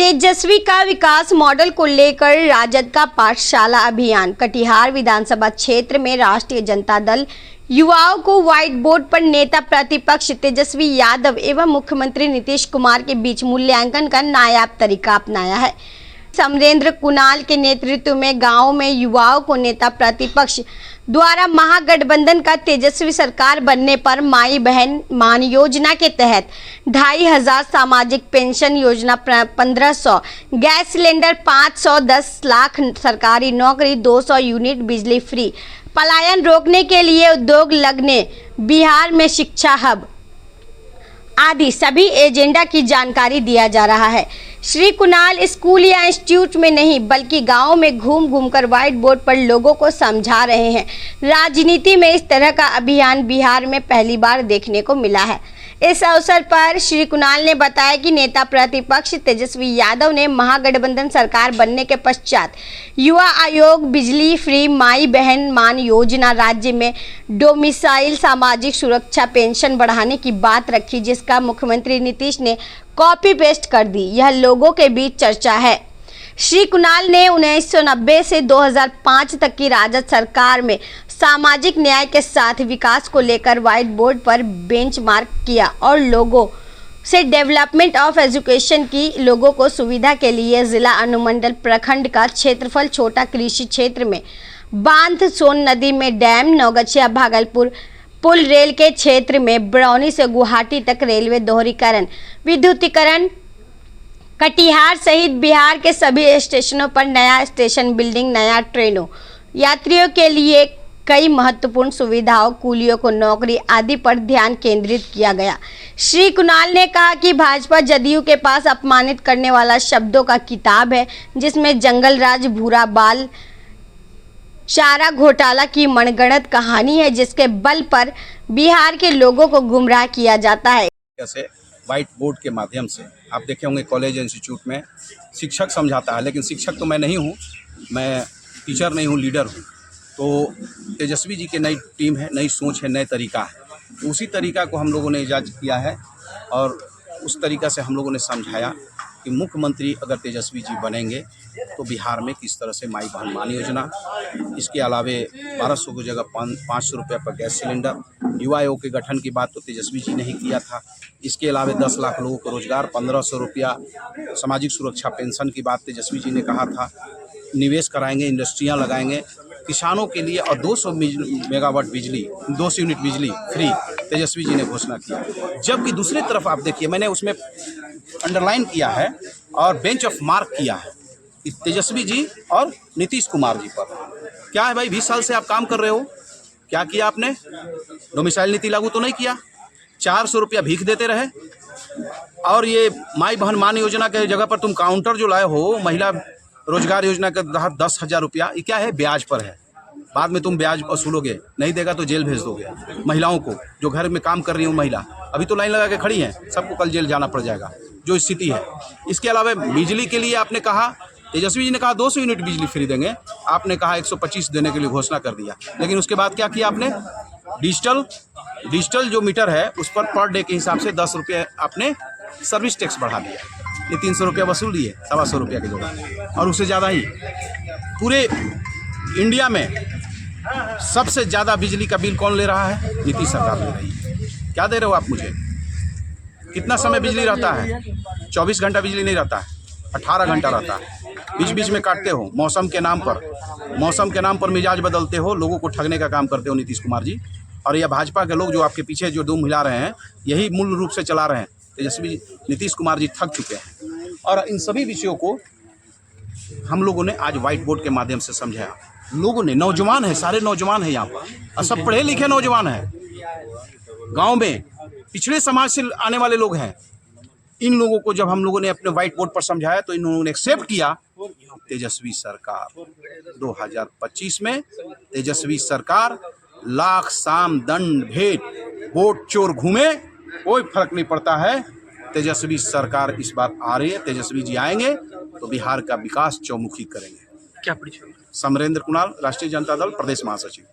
तेजस्वी का विकास मॉडल को लेकर राजद का पाठशाला अभियान। कटिहार विधानसभा क्षेत्र में राष्ट्रीय जनता दल युवाओं को व्हाइट बोर्ड पर नेता प्रतिपक्ष तेजस्वी यादव एवं मुख्यमंत्री नीतीश कुमार के बीच मूल्यांकन का नायाब तरीका अपनाया है। समरेंद्र कुणाल के नेतृत्व में गांव में युवाओं को नेता प्रतिपक्ष द्वारा महागठबंधन का तेजस्वी सरकार बनने पर माई बहन मान योजना के तहत 2500 सामाजिक पेंशन योजना 1500 गैस सिलेंडर 500 10 लाख सरकारी नौकरी 200 यूनिट बिजली फ्री पलायन रोकने के लिए उद्योग लगने बिहार में शिक्षा हब आदि सभी एजेंडा की जानकारी दिया जा रहा है। श्री कुणाल स्कूल या इंस्टीट्यूट में नहीं बल्कि गांव में घूम घूमकर व्हाइट बोर्ड पर लोगों को समझा रहे हैं। राजनीति में इस तरह का अभियान बिहार में पहली बार देखने को मिला है। इस अवसर पर श्री कुणाल ने बताया कि नेता प्रतिपक्ष तेजस्वी यादव ने महागठबंधन सरकार बनने के पश्चात युवा आयोग, बिजली फ्री, माई बहन मान योजना, राज्य में डोमिसाइल, सामाजिक सुरक्षा पेंशन बढ़ाने की बात रखी, जिसका मुख्यमंत्री नीतीश ने कॉपी पेस्ट कर दी। यह लोगों के बीच चर्चा है। श्री कुणाल ने 1990 से 2005 तक की राजद सरकार में सामाजिक न्याय के साथ विकास को लेकर व्हाइट बोर्ड पर बेंचमार्क किया और लोगों से डेवलपमेंट ऑफ एजुकेशन की। लोगों को सुविधा के लिए जिला अनुमंडल प्रखंड का क्षेत्रफल, छोटा कृषि क्षेत्र में बांध, सोन नदी में डैम, नौगछिया भागलपुर पुल, रेल के क्षेत्र में बरौनी से गुवाहाटी तक रेलवे दोहरीकरण, विद्युतीकरण, कटिहार सहित बिहार के सभी स्टेशनों पर नया स्टेशन बिल्डिंग, नया ट्रेनों, यात्रियों के लिए कई महत्वपूर्ण सुविधाओं, कूलियों को नौकरी आदि पर ध्यान केंद्रित किया गया। श्री कुणाल ने कहा कि भाजपा जदयू के पास अपमानित करने वाला शब्दों का किताब है, जिसमें जंगल राज, भूरा बाल, चारा घोटाला की मनगढ़ंत कहानी है, जिसके बल पर बिहार के लोगों को गुमराह किया जाता है। जैसे व्हाइट बोर्ड के माध्यम से आप देखे होंगे कॉलेज इंस्टीट्यूट में शिक्षक समझाता है, लेकिन शिक्षक तो मैं नहीं हूँ, मैं टीचर नहीं हूँ, लीडर हूँ। तो तेजस्वी जी की नई टीम है, नई सोच है, नए तरीका है, तो उसी तरीका को हम लोगों ने इजाज़ किया है और उस तरीका से हम लोगों ने समझाया कि मुख्यमंत्री अगर तेजस्वी जी बनेंगे तो बिहार में किस तरह से माई बहन मान योजना, इसके अलावे 1200 की जगह 500 रुपये पर गैस सिलेंडर, युवा आयोग के गठन की बात तो तेजस्वी जी ने ही किया था। इसके अलावे 10 लाख लोगों को रोजगार, 1500 रुपया सामाजिक सुरक्षा पेंशन की बात तेजस्वी जी ने कहा था। निवेश कराएंगे, इंडस्ट्रियाँ लगाएंगे किसानों के लिए और 200 मेगावाट बिजली, 200 यूनिट बिजली फ्री तेजस्वी जी ने घोषणा किया। जबकि दूसरी तरफ आप देखिए, मैंने उसमें अंडरलाइन किया है और बेंच ऑफ मार्क किया है कि तेजस्वी जी और नीतीश कुमार जी पर क्या है भाई, 20 साल से आप काम कर रहे हो, क्या किया आपने? डोमिसाइल नीति लागू तो नहीं किया, 400 रुपया भीख देते रहे, और ये माई बहन मान योजना के जगह पर तुम काउंटर जो लाए हो, महिला रोजगार योजना के तहत 10,000 रुपया, ये क्या है? ब्याज पर है। बाद में तुम ब्याज वसूलोगे, नहीं देगा तो जेल भेज दोगे। महिलाओं को जो घर में काम कर रही हूँ, महिला अभी तो लाइन लगा के खड़ी हैं, सबको कल जेल जाना पड़ जाएगा, जो स्थिति है। इसके अलावा बिजली के लिए आपने कहा, तेजस्वी जी ने कहा 200 यूनिट बिजली फ्री देंगे, आपने कहा 125 देने के लिए घोषणा कर दिया। लेकिन उसके बाद क्या किया आपने? डिजिटल जो मीटर है उस पर डे के हिसाब से 10 रुपये आपने सर्विस टैक्स बढ़ा दिया। ये 300 रुपया वसूल दिए 125 रुपया की जगह, और उससे ज़्यादा ही पूरे इंडिया में सबसे ज़्यादा बिजली का बिल कौन ले रहा है? नीतीश सरकार ले रही है। क्या दे रहे हो आप मुझे? कितना समय बिजली रहता है? 24 घंटा बिजली नहीं रहता है, 18 घंटा रहता है। बीच बीच में काटते हो, मौसम के नाम पर मिजाज बदलते हो, लोगों को ठगने का काम करते हो नीतीश कुमार जी। और यह भाजपा के लोग जो आपके पीछे जो डूम हिला रहे हैं, यही मूल रूप से चला रहे हैं। तेजस्वी नीतीश कुमार जी थक चुके हैं और इन सभी विषयों को हम लोगों ने आज व्हाइट बोर्ड के माध्यम से समझाया। लोगों ने, नौजवान है, सारे नौजवान हैं यहाँ पर, और सब पढ़े लिखे नौजवान हैं, गांव में पिछड़े समाज से आने वाले लोग हैं। इन लोगों को जब हम लोगों ने अपने व्हाइट बोर्ड पर समझाया तो इन लोगों ने एक्सेप्ट किया। तेजस्वी सरकार 2025 में तेजस्वी सरकार, लाख साम दंड भेंट वोट चोर घूमे, कोई फर्क नहीं पड़ता है। तेजस्वी सरकार इस बार आ रही है, तेजस्वी जी आएंगे तो बिहार का विकास चौमुखी करेंगे। क्या परिचय? समरेंद्र कुणाल, राष्ट्रीय जनता दल प्रदेश महासचिव।